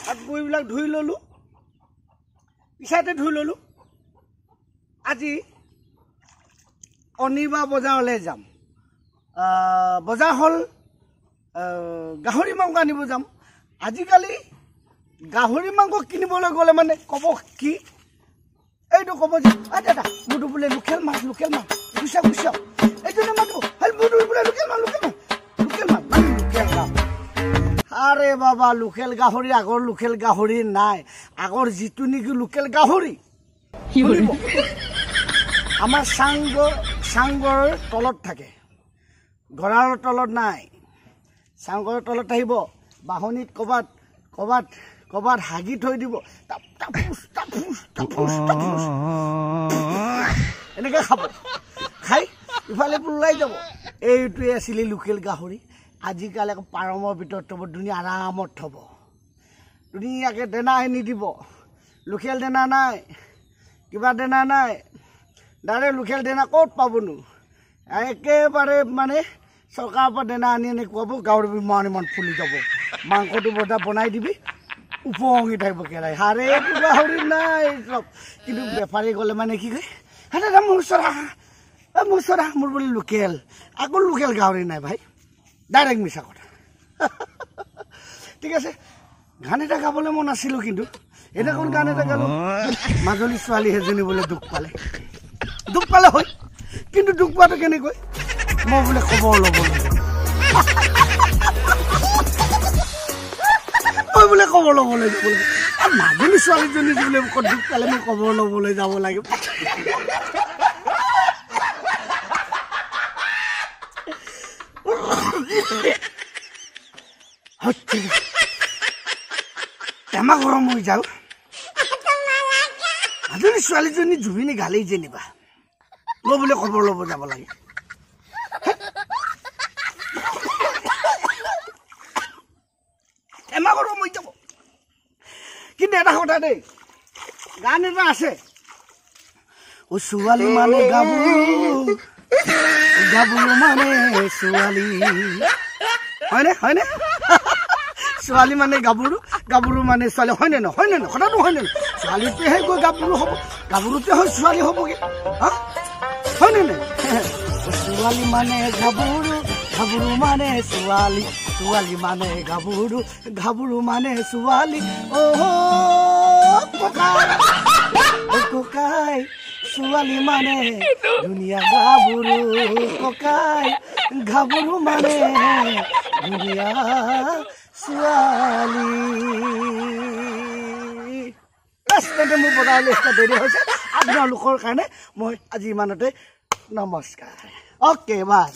হাত ভৰিবিলাক ধুই ললো পিছাতে ধুই ললো আজি অনিবা বজাৰলৈ যাম বজাৰ হল গাহৰি মাংস আনিব যাম আজিকালি গাহৰি মাংস কিনিবলৈ গ'লে মানে ক'ব কি এইটো ক'ব যে দাদা মোৰটো বোলে লোকেল মাছ গুচা এইটো নামাতো মোৰটো বোলে লোকেল মাছ আৰে বাবা লোকেল গাহৰি আগৰ লোকেল গাহৰি নাই আগৰ যিটো নেকি লোকেল গাহৰি আমাৰ চাংগৰ তলত থাকে ঘৰৰ তলত নাই চাংগৰ তলত আহিব বাহনিত কবাত হাগি থৈ দিব এনেকৈ খাব খাই ইফালে ওলাই যাব এইটোৱে আছিলে লোকেল গাহৰি আজিকালি আকৌ পাৰমৰ ভিতৰত থ'ব ধুনীয়া আৰামত থ'ব ধুনীয়াকৈ দানা আনি দিব লোকেল দানা নাই কিবা দানা নাই ডাইৰেক্ট লোকেল দানা ক'ত পাবনো একেবাৰে মানে চৰকাৰৰ পৰা দানা আনি খুৱাব গাহৰি ইমান ফুলি যাব মাংসটো বজা বনাই দিবি উপঙি থাকিব কেৰাই হাৰে এইটো গাহৰি নাই চব কিন্তু বেপাৰী গ'লে মানে কি কয় দাদা মোৰ চৰা মোৰ বোলে লোকেল আকৌ লোকেল গাহৰি নাই ভাই ডাইৰেক্ট মিছা কথা ঠিক আছে গান এটা গাবলৈ মন আছিলোঁ কিন্তু এনেকুৱা গান এটা গালোঁ মাজুলী ছোৱালী এজনী বোলে দুখ পালে হয় কিন্তু দুখ পোৱাটো কেনেকৈ মই বোলে খবৰ ল'বলৈ মাজুলী ছোৱালীজনী বোলে ক'ত দুখ পালে মই খবৰ ল'বলৈ যাব লাগিব টেমা গৰম হৈ যাওঁ মাজুলী ছোৱালীজনী জুবিনী গালেই যেনিবা মই বোলে খবৰ ল'ব যাব লাগে টেমা গৰম হৈ যাব কিন্তু এটা কথা দেই গান এটা আছে ছোৱালী মানে গাভৰু মানে ছোৱালী হয়নে ছোৱালী মানে গাভৰু মানে ছোৱালী হয়নে নহয় কথাটো হয়নে ছোৱালীটোহে গৈ গাভৰু হ'ব গাভৰুতে হৈ ছোৱালী হ'বগে হয়নে নাই ছোৱালী মানে গাভৰু মানে ছোৱালী মানে গাভৰু মানে ছোৱালী ককাই ছোৱালী মানে ধুনীয়া গাভৰু মানে ধুনীয়া ছোৱালী মোৰ বজাৰলৈ দেৰি হৈছে আপোনালোকৰ কাৰণে মই আজি ইমানতে নমস্কাৰ অ'কে বাই